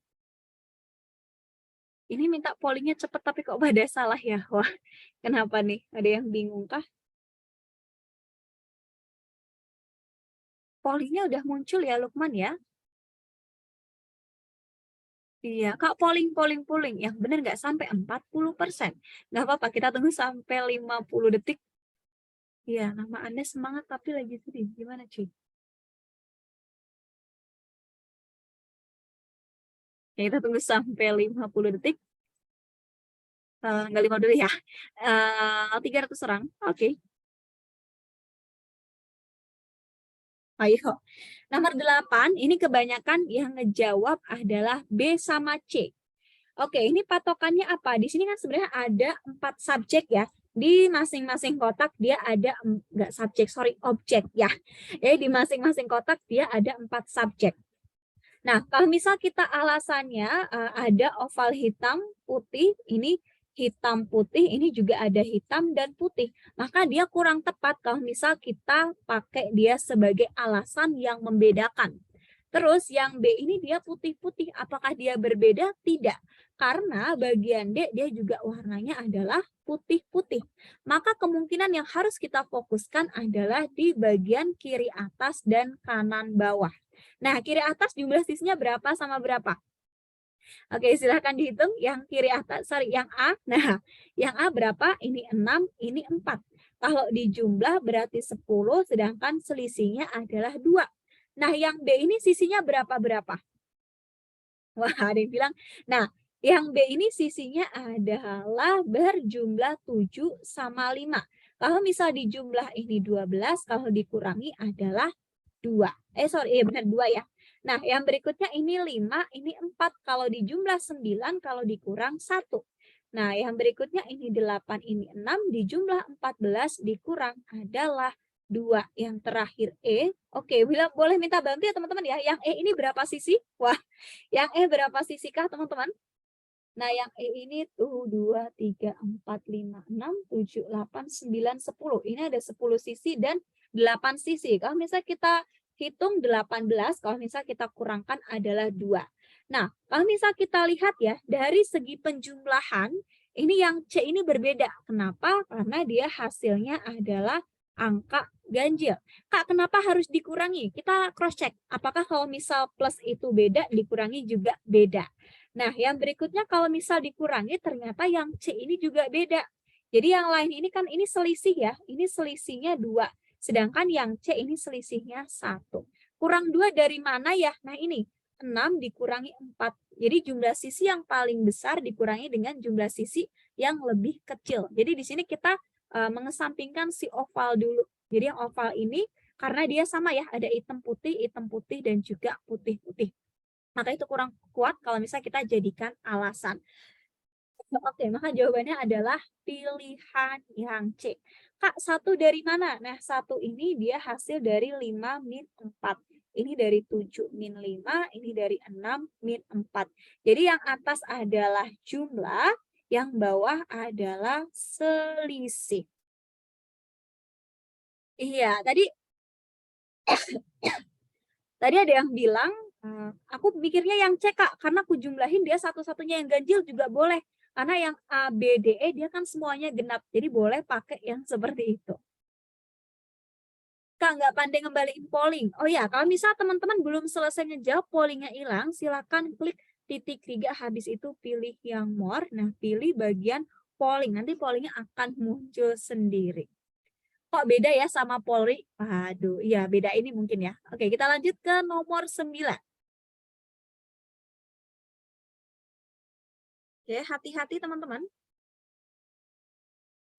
Ini minta pollingnya cepet tapi kok pada salah ya? Wah, kenapa nih? Ada yang bingung kah? Pollingnya udah muncul ya Lukman ya? Iya, Kak, polling. Yang benar nggak sampai 40%. Nggak apa-apa, kita tunggu sampai 50 detik. Iya, nama Anda semangat tapi lagi sedih. Gimana cuy? Ya, kita tunggu sampai 50 detik. Nggak 5 dulu ya. 300 orang. Oke. Ayo. Nomor 8, ini kebanyakan yang ngejawab adalah B sama C. Oke, ini patokannya apa? Di sini kan sebenarnya ada 4 subjek ya. Di masing-masing kotak dia ada, enggak subjek, sorry, objek ya. Jadi di masing-masing kotak dia ada 4 subjek. Nah, kalau misal kita alasannya ada oval hitam, putih, ini hitam putih, ini juga ada hitam dan putih. Maka dia kurang tepat kalau misal kita pakai dia sebagai alasan yang membedakan. Terus yang B ini dia putih-putih. Apakah dia berbeda? Tidak. Karena bagian D dia juga warnanya adalah putih-putih. Maka kemungkinan yang harus kita fokuskan adalah di bagian kiri atas dan kanan bawah. Nah, kiri atas jumlah sisinya berapa sama berapa? Oke, silahkan dihitung yang kiri atas, yang A. Nah, yang A berapa? Ini 6, ini 4. Kalau dijumlah berarti 10, sedangkan selisihnya adalah 2. Nah, yang B ini sisinya berapa-berapa? Wah, ada yang bilang, nah, yang B ini sisinya adalah berjumlah 7 sama 5. Kalau misal dijumlah ini 12, kalau dikurangi adalah 2. Iya benar 2 ya. Nah, yang berikutnya ini 5, ini 4. Kalau dijumlah 9, kalau dikurang 1. Nah, yang berikutnya ini 8, ini 6. Dijumlah 14, dikurang adalah 2. Yang terakhir E. Oke, boleh minta bantu ya teman-teman ya. Yang E ini berapa sisi? Wah, yang E berapa sisi kah teman-teman? Nah, yang E ini tuh 2, 3, 4, 5, 6, 7, 8, 9, 10. Ini ada 10 sisi dan 8 sisi. Kalau misalnya kita hitung 18, kalau misalnya kita kurangkan adalah 2. Nah, kalau misalnya kita lihat ya, dari segi penjumlahan, ini yang C ini berbeda. Kenapa? Karena dia hasilnya adalah angka ganjil. Kak, kenapa harus dikurangi? Kita cross check. Apakah kalau misal plus itu beda, dikurangi juga beda? Nah, yang berikutnya kalau misal dikurangi, ternyata yang C ini juga beda. Jadi yang lain ini kan ini selisih ya, ini selisihnya 2. Sedangkan yang C ini selisihnya 1. Kurang 2 dari mana ya? Nah ini, 6 dikurangi 4. Jadi jumlah sisi yang paling besar dikurangi dengan jumlah sisi yang lebih kecil. Jadi di sini kita mengesampingkan si oval dulu. Jadi yang oval ini karena dia sama ya, ada hitam putih, dan juga putih-putih. Maka itu kurang kuat kalau misalnya kita jadikan alasan. Oke, maka jawabannya adalah pilihan yang C. Kak, 1 dari mana? Nah, 1 ini dia hasil dari 5 min 4. Ini dari 7 min 5, ini dari 6 min 4. Jadi yang atas adalah jumlah, yang bawah adalah selisih. Iya, tadi ada yang bilang, aku mikirnya yang C, Kak, karena aku jumlahin dia satu-satunya yang ganjil juga boleh. Karena yang A, B, D, E dia kan semuanya genap. Jadi boleh pakai yang seperti itu. Kak, nggak pandai ngembaliin polling. Oh ya, kalau misal teman-teman belum selesai ngejawab, pollingnya hilang, silakan klik titik 3, habis itu pilih yang more. Nah, pilih bagian polling. Nanti pollingnya akan muncul sendiri. Kok beda ya sama Polri? Waduh, iya beda ini mungkin ya. Oke, kita lanjut ke nomor 9. Oke, hati-hati teman-teman.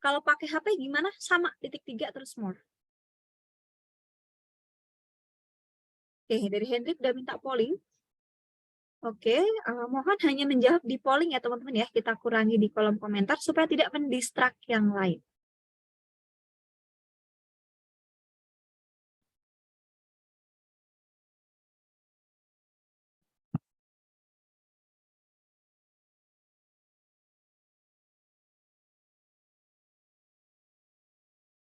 Kalau pakai HP gimana? Sama, titik 3 terus more. Oke, dari Hendrik udah minta polling. Oke, mohon hanya menjawab di polling ya teman-teman ya. Kita kurangi di kolom komentar supaya tidak mendistract yang lain.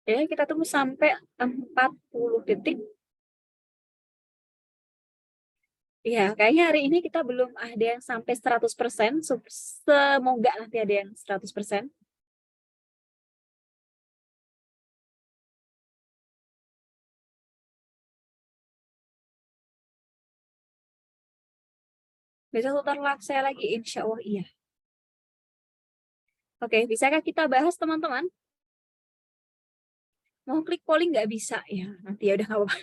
Oke, kita tunggu sampai 40 detik. Ya, kayaknya hari ini kita belum ada yang sampai 100%. Semoga nanti ada yang 100%. Besok tutor live saya lagi, insya Allah iya. Oke, bisakah kita bahas teman-teman? Mau klik polling nggak bisa ya, nanti ya udah nggak apa-apa.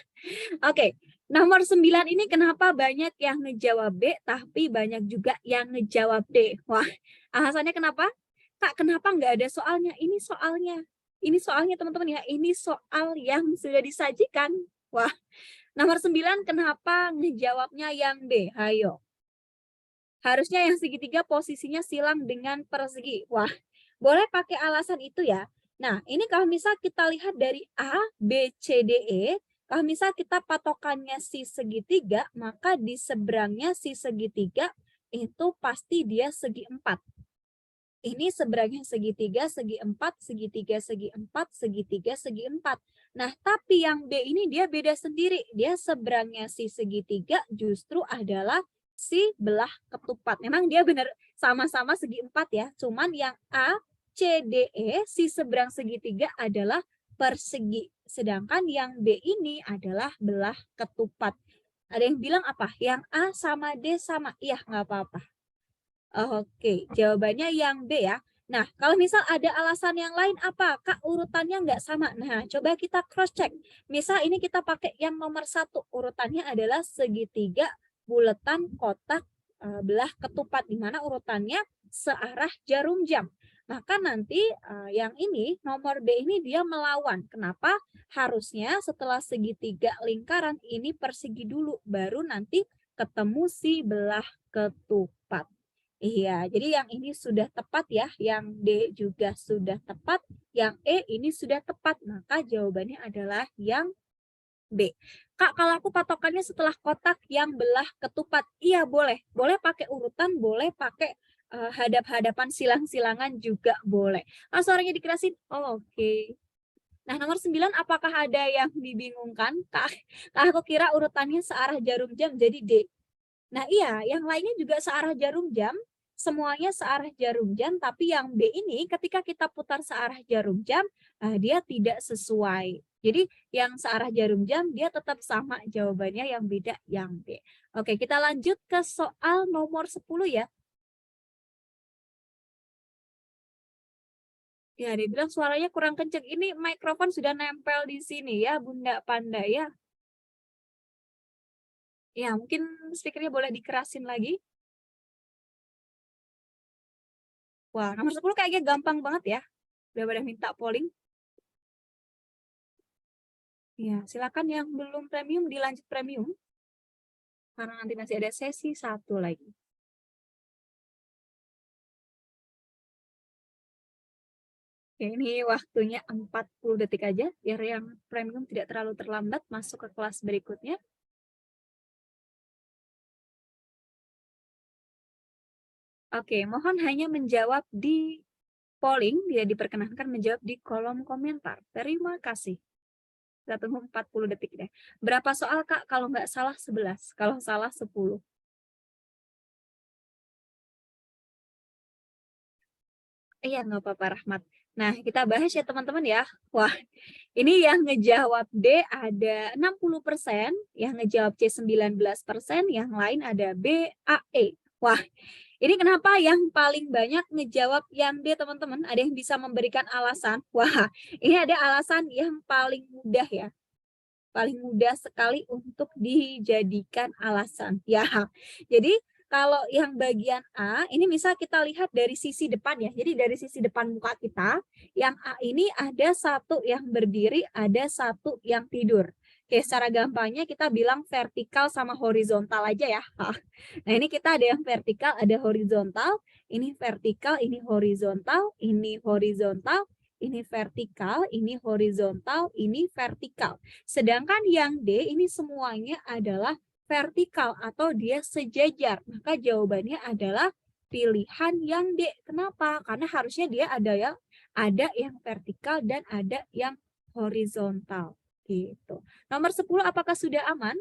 Oke, nomor 9 ini kenapa banyak yang ngejawab B, tapi banyak juga yang ngejawab D? Wah, alasannya kenapa? Kak, kenapa nggak ada soalnya? Ini soalnya. Ini soalnya teman-teman ya, ini soal yang sudah disajikan. Wah, nomor 9 kenapa ngejawabnya yang B? Ayo. Harusnya yang segitiga posisinya silang dengan persegi. Wah, boleh pakai alasan itu ya. Nah, ini kalau misal kita lihat dari A, B, C, D, E, kalau misal kita patokannya si segitiga, maka di seberangnya si segitiga itu pasti dia segi 4. Ini seberangnya segitiga, segi 4, segitiga, segi 4, segitiga, segi 4. Nah, tapi yang B ini dia beda sendiri. Dia seberangnya si segitiga justru adalah si belah ketupat. Memang dia benar sama-sama segi 4 ya. Cuman yang A, C, D, E, si seberang segitiga adalah persegi. Sedangkan yang B ini adalah belah ketupat. Ada yang bilang apa? Yang A sama D sama. Iya, nggak apa-apa. Oke, jawabannya yang B ya. Nah, kalau misal ada alasan yang lain apa? Kak, urutannya nggak sama. Nah, coba kita cross check. Misal ini kita pakai yang nomor 1. Urutannya adalah segitiga buletan kotak belah ketupat. Di mana urutannya searah jarum jam. Maka nanti yang ini, nomor B ini dia melawan. Kenapa? Harusnya setelah segitiga lingkaran ini persegi dulu. Baru nanti ketemu si belah ketupat. Iya, jadi yang ini sudah tepat ya, yang D juga sudah tepat, yang E ini sudah tepat, maka jawabannya adalah yang B. Kak, kalau aku patokannya setelah kotak yang belah ketupat, iya boleh. Boleh pakai urutan, boleh pakai hadap-hadapan silang-silangan juga boleh. Ah, suaranya dikerasin? Oh, oke. Nah, nomor 9, apakah ada yang dibingungkan? Kak, aku kira urutannya searah jarum jam, jadi D. Nah iya, yang lainnya juga searah jarum jam, semuanya searah jarum jam, tapi yang B ini ketika kita putar searah jarum jam, dia tidak sesuai. Jadi yang searah jarum jam dia tetap sama jawabannya, yang beda yang B. Oke, kita lanjut ke soal nomor 10 ya. Ya, dia bilang suaranya kurang kenceng. Ini mikrofon sudah nempel di sini ya, Bunda Panda ya. Ya, mungkin speakernya boleh dikerasin lagi. Wah, nomor 10 kayaknya gampang banget ya. Udah pada minta polling. Ya, silakan yang belum premium dilanjut premium. Karena nanti masih ada sesi 1 lagi. Oke, ini waktunya 40 detik aja, biar yang premium tidak terlalu terlambat masuk ke kelas berikutnya. Oke, mohon hanya menjawab di polling, tidak diperkenankan menjawab di kolom komentar. Terima kasih. Kita tunggu 40 detik deh. Berapa soal, Kak? Kalau nggak salah 11, kalau salah 10. Iya, nggak apa-apa, Rahmat. Nah, kita bahas ya teman-teman ya. Wah, ini yang ngejawab D ada 60%, yang ngejawab C 19%, yang lain ada B, A, E. Wah, ini kenapa yang paling banyak ngejawab yang D, teman-teman? Ada yang bisa memberikan alasan? Wah, ini ada alasan yang paling mudah ya. Paling mudah sekali untuk dijadikan alasan. Ya, jadi kalau yang bagian A, ini misal kita lihat dari sisi depan ya. Jadi dari sisi depan muka kita, yang A ini ada satu yang berdiri, ada satu yang tidur. Oke, secara gampangnya kita bilang vertikal sama horizontal aja ya. Nah, ini kita ada yang vertikal, ada horizontal. Ini vertikal, ini horizontal, ini horizontal, ini vertikal, ini horizontal, ini vertikal. Sedangkan yang D ini semuanya adalah vertikal atau dia sejajar. Maka jawabannya adalah pilihan yang D. Kenapa? Karena harusnya dia ada yang vertikal dan ada yang horizontal. Gitu. Nomor 10 apakah sudah aman?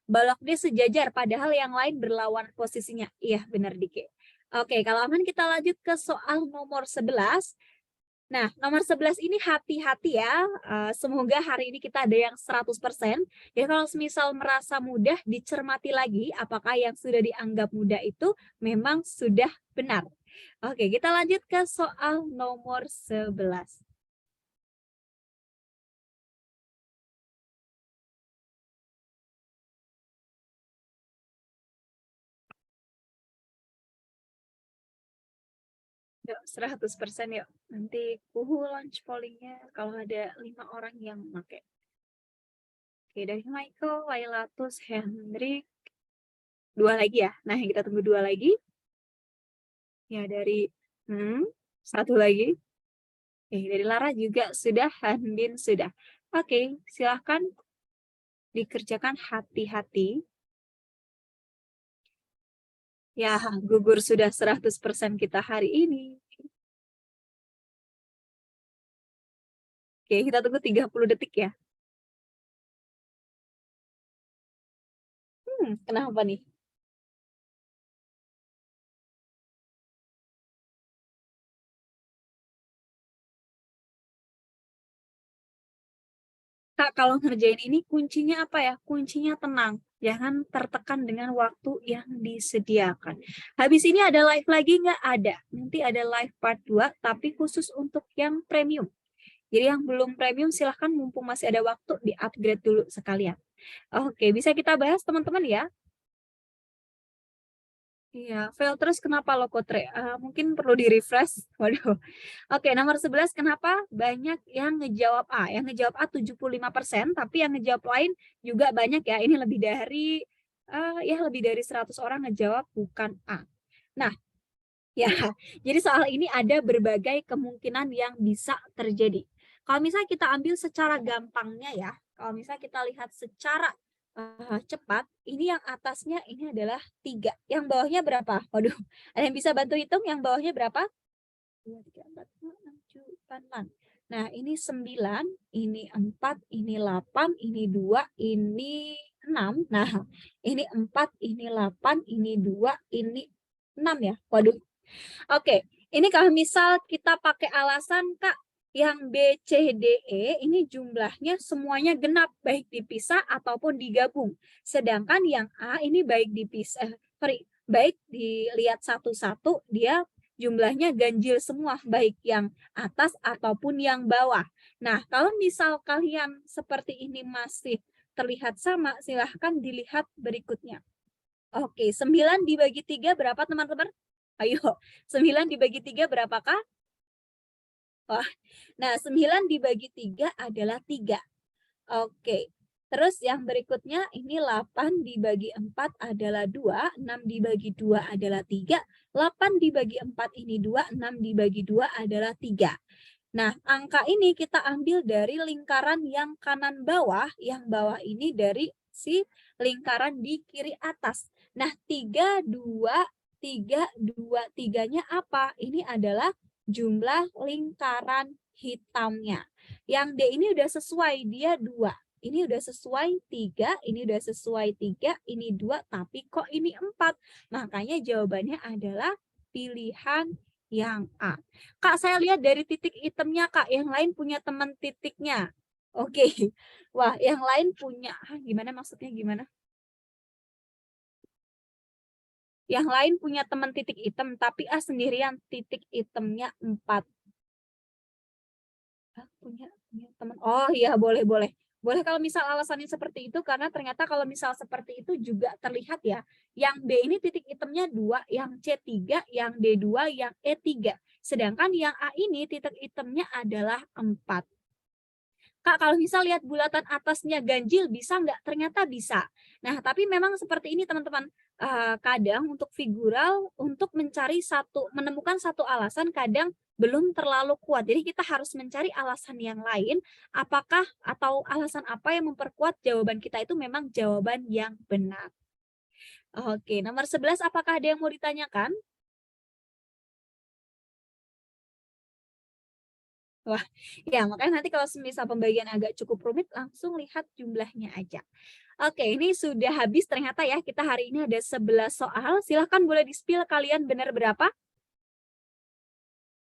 Balok D sejajar padahal yang lain berlawan posisinya. Iya, benar Dike. Oke, kalau aman kita lanjut ke soal nomor 11. Nah, nomor 11 ini hati-hati ya. Semoga hari ini kita ada yang 100%. Ya, kalau semisal merasa mudah, dicermati lagi apakah yang sudah dianggap mudah itu memang sudah benar. Oke, kita lanjut ke soal nomor 11. Yuk, 100% yuk. Nanti kuhu launch pollingnya kalau ada 5 orang yang pakai. Oke, dari Michael, Lailatus, Hendrik. 2 lagi ya. Nah, kita tunggu 2 lagi. Ya, dari 1 lagi. Oke, dari Lara juga sudah, Handin sudah. Oke, silahkan dikerjakan hati-hati. Ya, gugur sudah 100% kita hari ini. Oke, kita tunggu 30 detik ya. Kenapa nih? Kak, kalau ngerjain ini kuncinya apa ya? Kuncinya tenang. Jangan tertekan dengan waktu yang disediakan. Habis ini ada live lagi nggak? Ada. Nanti ada live part 2, tapi khusus untuk yang premium. Jadi yang belum premium silahkan mumpung masih ada waktu di-upgrade dulu sekalian. Oke, bisa kita bahas teman-teman ya? Iya, fail terus kenapa loh Kotre? Mungkin perlu di-refresh. Waduh. Oke, nomor 11 kenapa banyak yang ngejawab A? Yang ngejawab A 75%, tapi yang ngejawab lain juga banyak ya. Ini lebih dari lebih dari 100 orang ngejawab bukan A. Nah, ya, jadi soal ini ada berbagai kemungkinan yang bisa terjadi. Kalau misalnya kita ambil secara gampangnya ya, kalau misalnya kita lihat secara cepat, ini yang atasnya ini adalah 3. Yang bawahnya berapa? Waduh, ada yang bisa bantu hitung yang bawahnya berapa? 2, 3, 4, 5, 6, 7, 8. Nah, ini 9, ini 4, ini 8, ini 2, ini 6. Nah, ini 4, ini 8, ini 2, ini 6 ya. Waduh. Oke, ini kalau misal kita pakai alasan, Kak, yang B, C, D, E ini jumlahnya semuanya genap, baik dipisah ataupun digabung. Sedangkan yang A ini baik dipisah, baik dilihat satu-satu, dia jumlahnya ganjil semua, baik yang atas ataupun yang bawah. Nah, kalau misal kalian seperti ini masih terlihat sama, silahkan dilihat berikutnya. Oke, 9 dibagi 3 berapa teman-teman? Ayo, 9 dibagi 3 berapakah? Wah, nah 9 dibagi 3 adalah 3. Oke, terus yang berikutnya ini 8 dibagi 4 adalah 2, 6 dibagi 2 adalah 3, 8 dibagi 4 ini 2, 6 dibagi 2 adalah 3. Nah, angka ini kita ambil dari lingkaran yang kanan bawah, yang bawah ini dari si lingkaran di kiri atas. Nah, 3, 2, 3, 2, 3-nya apa? Ini adalah jumlah lingkaran hitamnya. Yang D ini udah sesuai, dia 2. Ini udah sesuai 3, ini udah sesuai 3, ini 2, tapi kok ini 4? Makanya jawabannya adalah pilihan yang A. Kak, saya lihat dari titik hitamnya, Kak. Yang lain punya teman titiknya. Oke. Wah, yang lain punya. Gimana maksudnya gimana? Yang lain punya teman titik hitam, tapi A sendirian titik hitamnya 4. Punya teman. Oh iya, boleh, boleh. Boleh kalau misal alasannya seperti itu, karena ternyata kalau misal seperti itu juga terlihat ya. Yang B ini titik hitamnya 2, yang C 3, yang D 2, yang E 3. Sedangkan yang A ini titik hitamnya adalah 4. Kak, kalau misal lihat bulatan atasnya ganjil bisa nggak? Ternyata bisa. Nah, tapi memang seperti ini teman-teman. Kadang untuk figural, untuk menemukan satu alasan kadang belum terlalu kuat. Jadi kita harus mencari alasan yang lain, apakah atau alasan apa yang memperkuat jawaban kita itu memang jawaban yang benar. Oke, nomor 11 apakah ada yang mau ditanyakan? Wah, ya makanya nanti kalau semisal pembagian agak cukup rumit, langsung lihat jumlahnya aja. Oke, ini sudah habis ternyata ya, kita hari ini ada 11 soal. Silahkan boleh di-spill kalian benar berapa?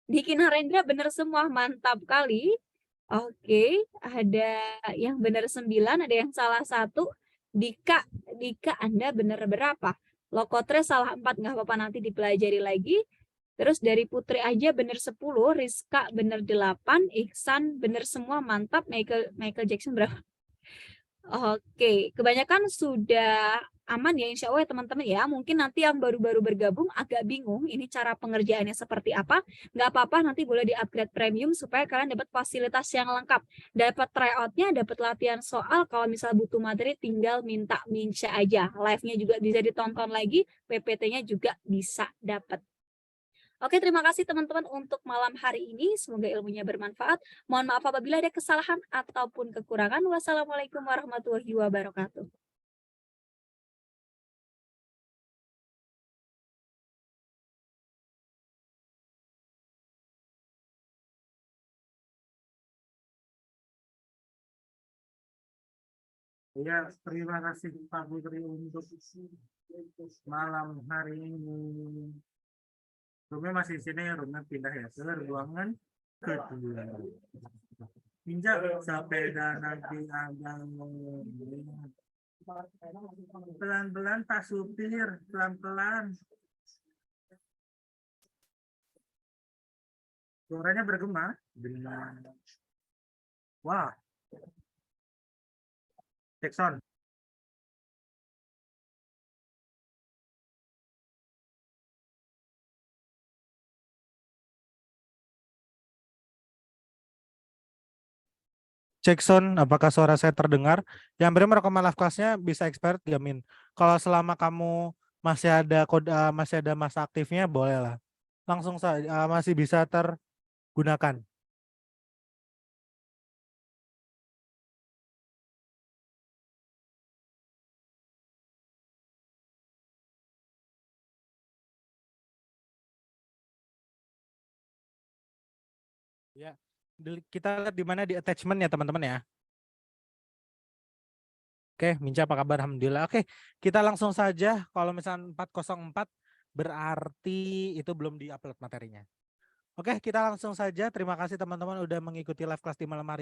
Diki Narendra benar semua, mantap kali. Oke, ada yang benar 9, ada yang salah 1. Dika, Anda benar berapa? Lokotre salah 4, nggak apa-apa nanti dipelajari lagi. Terus dari Putri aja bener 10, Rizka bener 8, Ihsan bener semua, mantap. Michael Jackson berapa? Oke, kebanyakan sudah aman ya insya Allah ya teman-teman ya. Mungkin nanti yang baru-baru bergabung agak bingung ini cara pengerjaannya seperti apa. Nggak apa-apa, nanti boleh di-upgrade premium supaya kalian dapat fasilitas yang lengkap. Dapat tryout-nya, dapat latihan soal. Kalau misal butuh materi tinggal minta minca aja. Live-nya juga bisa ditonton lagi, PPT-nya juga bisa dapat. Oke, terima kasih teman-teman untuk malam hari ini. Semoga ilmunya bermanfaat. Mohon maaf apabila ada kesalahan ataupun kekurangan. Wassalamualaikum warahmatullahi wabarakatuh. Ya, terima kasih Pak Putri untuk malam hari ini. Roomnya masih di sini, roomnya pindah ya ke ruangan kedua. Injak sepeda nanti abang. Pelan-pelan Pak Supir, pelan-pelan. Suaranya bergema. Dengan... Wah, Jackson. Jackson, apakah suara saya terdengar? Yang beri merekam live kelasnya bisa expired jamin. Kalau selama kamu masih ada kode, masih ada masa aktifnya, boleh lah. Langsung saja masih bisa tergunakan. Ya, kita lihat di mana di attachment ya teman-teman ya. Oke, Minca apa kabar? Alhamdulillah. Oke, kita langsung saja. Kalau misalnya 404 berarti itu belum diupload materinya. Oke, kita langsung saja. Terima kasih teman-teman udah mengikuti live kelas di malam hari.